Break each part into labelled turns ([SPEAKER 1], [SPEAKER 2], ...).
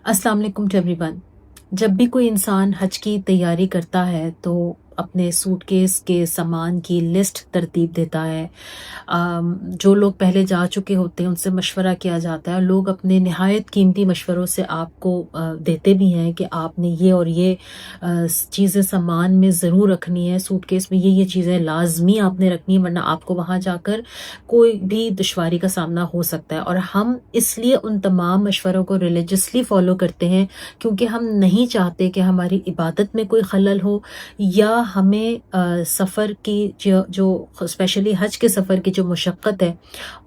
[SPEAKER 1] अस्सलाम वालेकुम to everyone. जब भी कोई इंसान हज की तैयारी करता है तो अपने सूटकेस के सामान की लिस्ट तरतीब देता है। जो लोग पहले जा चुके होते हैं उनसे मशवरा किया जाता है। लोग अपने नहायत कीमती मशवरों से आपको देते भी हैं कि आपने ये और ये चीज़ें सामान में ज़रूर रखनी है, सूटकेस में ये चीज़ें लाजमी आपने रखनी है, वरना आपको वहाँ जाकर कोई भी दुश्वारी का सामना हो सकता है। और हम इसलिए उन तमाम मशवरों को रिलीजियसली फॉलो करते हैं क्योंकि हम नहीं चाहते कि हमारी इबादत में कोई खलल हो या हमें सफ़र की जो स्पेशली हज के सफ़र की जो मुशक्क़त है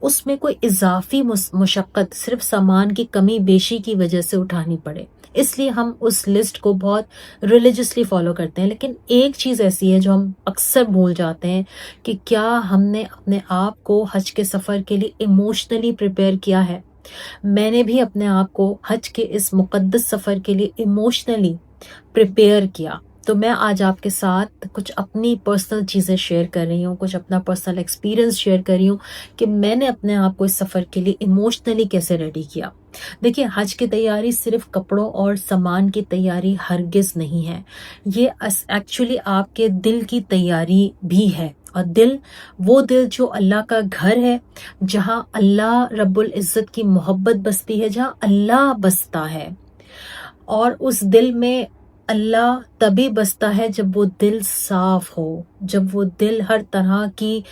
[SPEAKER 1] उसमें कोई इजाफी मुशक्क़त सिर्फ सामान की कमी बेशी की वजह से उठानी पड़े। इसलिए हम उस लिस्ट को बहुत रिलीजियसली फॉलो करते हैं। लेकिन एक चीज़ ऐसी है जो हम अक्सर भूल जाते हैं कि क्या हमने अपने आप को हज के सफ़र के लिए इमोशनली प्रिपेयर किया है। मैंने भी अपने आप को हज के इस मुक़द्दस सफ़र के लिए इमोशनली प्रिपेयर किया। तो मैं आज आपके साथ कुछ अपनी पर्सनल चीज़ें शेयर कर रही हूँ, कुछ अपना पर्सनल एक्सपीरियंस शेयर कर रही हूँ कि मैंने अपने आप को इस सफ़र के लिए इमोशनली कैसे रेडी किया। देखिए, हज की तैयारी सिर्फ कपड़ों और सामान की तैयारी हरगिज़ नहीं है, ये एक्चुअली आपके दिल की तैयारी भी है। और वो दिल जो अल्लाह का घर है, जहाँ अल्लाह रब्बुल इज़्ज़त की मोहब्बत बसती है, जहाँ अल्लाह बसता है। और उस दिल में अल्लाह तभी बसता है जब वो दिल साफ हो, जब वो दिल हर तरह की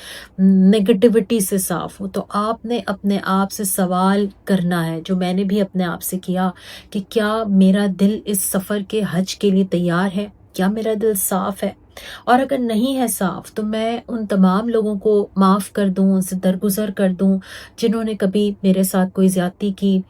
[SPEAKER 1] नेगेटिविटी से साफ हो। तो आपने अपने आप से सवाल करना है, जो मैंने भी अपने आप से किया, कि क्या मेरा दिल इस सफ़र के हज के लिए तैयार है? क्या मेरा दिल साफ है? और अगर नहीं है साफ तो मैं उन तमाम लोगों को माफ़ कर दूं, उनसे दरगुजर कर दूं जिन्होंने कभी मेरे साथ कोई ज़्यादती की।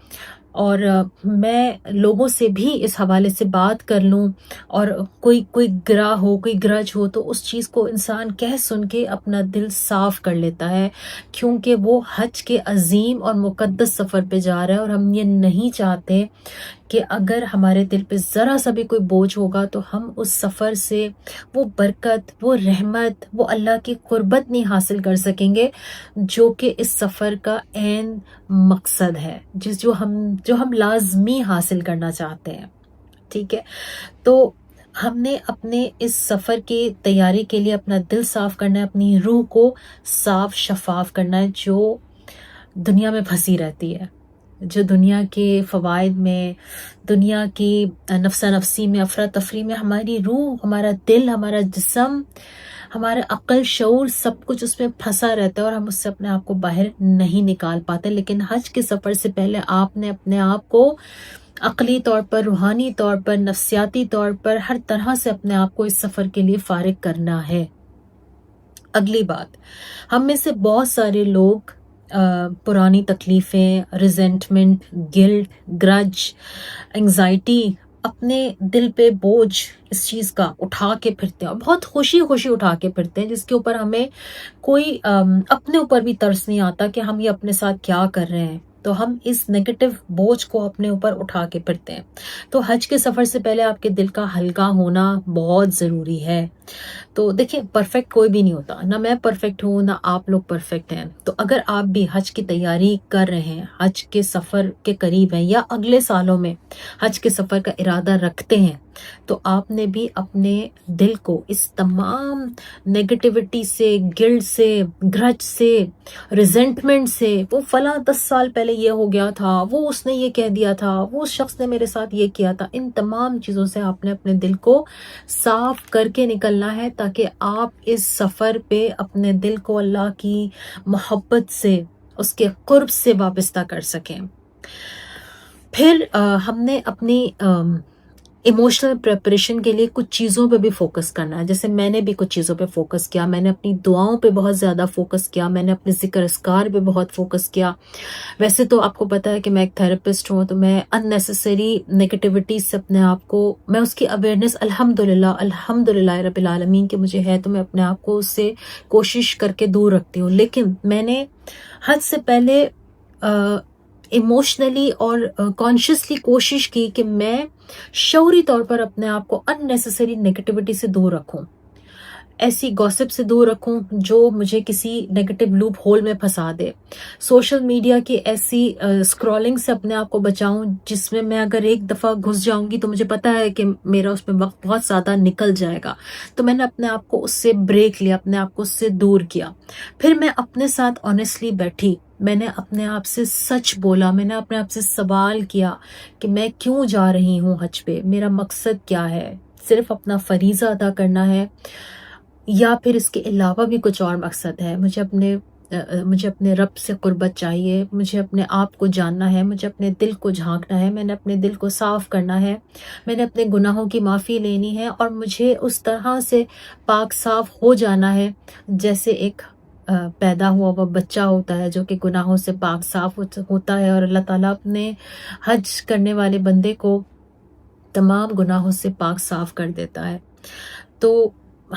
[SPEAKER 1] और मैं लोगों से भी इस हवाले से बात कर लूं, और कोई गिरा हो, कोई ग्रज हो, तो उस चीज़ को इंसान कह सुन के अपना दिल साफ कर लेता है, क्योंकि वो हज के अजीम और मुक़द्दस सफ़र पे जा रहा है। और हम ये नहीं चाहते कि अगर हमारे दिल पे ज़रा सा भी कोई बोझ होगा तो हम उस सफ़र से वो बरकत, वो रहमत, वो अल्लाह की कुर्बत नहीं हासिल कर सकेंगे, जो कि इस सफ़र का ऐन मकसद है, जो हम लाजमी हासिल करना चाहते हैं। ठीक है, तो हमने अपने इस सफ़र की तैयारी के लिए अपना दिल साफ करना है, अपनी रूह को साफ शफाफ करना है, जो दुनिया में फंसी रहती है, जो दुनिया के फ़वाइद में, दुनिया की नफ्सा नफसी में, अफरा तफरी में हमारी रूह, हमारा दिल, हमारा जिस्म, हमारा अक्ल, शऊर, सब कुछ उसमें फंसा रहता है और हम उससे अपने आप को बाहर नहीं निकाल पाते। लेकिन हज के सफ़र से पहले आपने अपने आप को अक़ली तौर पर, रूहानी तौर पर, नफ्सियाती तौर पर, हर तरह से अपने आप को इस सफ़र के लिए फ़ारिग करना है। अगली बात, हम में से बहुत सारे लोग पुरानी तकलीफ़ें, रिजेंटमेंट, गिल्ट, ग्रज, एंग्जाइटी, अपने दिल पे बोझ इस चीज़ का उठा के फिरते हैं, और बहुत खुशी खुशी उठा के फिरते हैं, जिसके ऊपर हमें कोई अपने ऊपर भी तरस नहीं आता कि हम ये अपने साथ क्या कर रहे हैं। तो हम इस नेगेटिव बोझ को अपने ऊपर उठा के फिरते हैं। तो हज के सफ़र से पहले आपके दिल का हल्का होना बहुत ज़रूरी है। तो देखिए, परफेक्ट कोई भी नहीं होता, ना मैं परफेक्ट हूँ, ना आप लोग परफेक्ट हैं। तो अगर आप भी हज की तैयारी कर रहे हैं, हज के सफ़र के करीब हैं, या अगले सालों में हज के सफ़र का इरादा रखते हैं, तो आपने भी अपने दिल को इस तमाम नेगेटिविटी से, गिल्ट से, ग्रज से, रिजेंटमेंट से, वो फला 10 साल पहले ये हो गया था, वो उसने ये कह दिया था, वो उस शख्स ने मेरे साथ ये किया था, इन तमाम चीज़ों से आपने अपने दिल को साफ करके निकलना है, ताकि आप इस सफ़र पे अपने दिल को अल्लाह की मोहब्बत से, उसके कुर्ब से वाबस्ता कर सकें। फिर हमने अपनी इमोशनल प्रिपरेशन के लिए कुछ चीज़ों पे भी फोकस करना है। जैसे मैंने भी कुछ चीज़ों पे फोकस किया, मैंने अपनी दुआओं पे बहुत ज़्यादा फोकस किया, मैंने अपने ज़िक्र अस्कार पे बहुत फोकस किया। वैसे तो आपको पता है कि मैं एक थेरेपिस्ट हूँ, तो मैं अननेसेसरी नेगेटिविटी से अपने आप को, मैं उसकी अवेयरनेस अल्हम्दुलिल्लाह रब्बिल आलमीन के मुझे है, तो मैं अपने आप को उससे कोशिश करके दूर रखती हूँ। लेकिन मैंने हद से पहले इमोशनली और कॉन्शियसली कोशिश की कि मैं शऊरी तौर पर अपने आप को अननेसेसरी नेगेटिविटी से दूर रखूं। ایسی گوسپ سے دور رکھوں جو مجھے کسی نیگیٹو لوپ ہول میں پھنسا دے. سوشل میڈیا کی ایسی اسکرولنگ سے اپنے آپ کو بچاؤں جس میں اگر ایک دفعہ گھس جاؤں گی تو مجھے پتا ہے کہ میرا اس میں وقت بہت زیادہ نکل جائے گا. تو میں نے اپنے آپ کو اس سے بریک لیا، اپنے آپ کو اس سے دور کیا. پھر میں اپنے ساتھ آنیسٹلی بیٹھی، میں نے اپنے آپ سے سچ بولا، میں نے اپنے آپ سے سوال کیا کہ میں کیوں جا رہی ہوں حج پہ، میرا مقصد کیا ہے. صرف اپنا فریضہ ادا کرنا ہے یا پھر اس کے علاوہ بھی کچھ اور مقصد ہے. مجھے اپنے رب سے قربت چاہیے، مجھے اپنے آپ کو جاننا ہے، مجھے اپنے دل کو جھانکنا ہے، میں نے اپنے دل کو صاف کرنا ہے، میں نے اپنے گناہوں کی معافی لینی ہے اور مجھے اس طرح سے پاک صاف ہو جانا ہے جیسے ایک پیدا ہوا ہوا بچہ ہوتا ہے جو کہ گناہوں سے پاک صاف ہوتا ہے، اور اللہ تعالیٰ اپنے حج کرنے والے بندے کو تمام گناہوں سے پاک صاف کر دیتا ہے. تو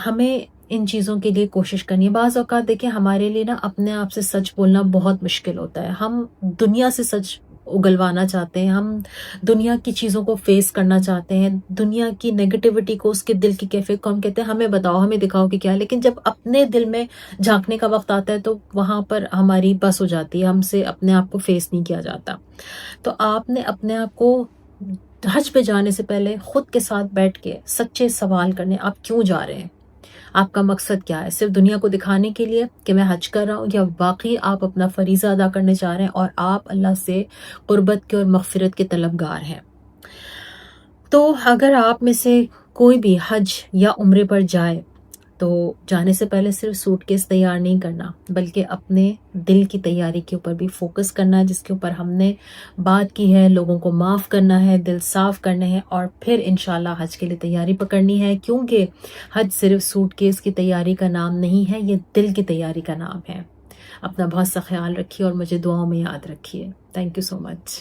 [SPEAKER 1] ہمیں ان چیزوں کے لیے کوشش کرنی ہے. بعض اوقات دیکھیں ہمارے لیے نا اپنے آپ سے سچ بولنا بہت مشکل ہوتا ہے. ہم دنیا سے سچ اگلوانا چاہتے ہیں، ہم دنیا کی چیزوں کو فیس کرنا چاہتے ہیں، دنیا کی نیگیٹیوٹی کو، اس کے دل کی کیفیت کو ہم کہتے ہیں ہمیں بتاؤ، ہمیں دکھاؤ کہ کیا ہے. لیکن جب اپنے دل میں جھانکنے کا وقت آتا ہے تو وہاں پر ہماری بس ہو جاتی ہے، ہم سے اپنے آپ کو فیس نہیں کیا جاتا. تو آپ نے اپنے آپ کو حج پہ جانے سے پہلے خود کے ساتھ بیٹھ کے سچے سوال کرنے، آپ کیوں جا رہے ہیں، آپ کا مقصد کیا ہے. صرف دنیا کو دکھانے کے لیے کہ میں حج کر رہا ہوں، یا واقعی آپ اپنا فریضہ ادا کرنے چاہ رہے ہیں اور آپ اللہ سے قربت کے اور مغفرت کے طلبگار ہیں. تو اگر آپ میں سے کوئی بھی حج یا عمرے پر جائے تو جانے سے پہلے صرف سوٹ کیس تیار نہیں کرنا، بلکہ اپنے دل کی تیاری کے اوپر بھی فوکس کرنا ہے، جس کے اوپر ہم نے بات کی ہے. لوگوں کو معاف کرنا ہے، دل صاف کرنے ہیں، اور پھر انشاءاللہ حج کے لیے تیاری پکڑنی ہے. کیونکہ حج صرف سوٹ کیس کی تیاری کا نام نہیں ہے، یہ دل کی تیاری کا نام ہے. اپنا بہت سا خیال رکھیے اور مجھے دعاؤں میں یاد رکھیے. Thank you so much.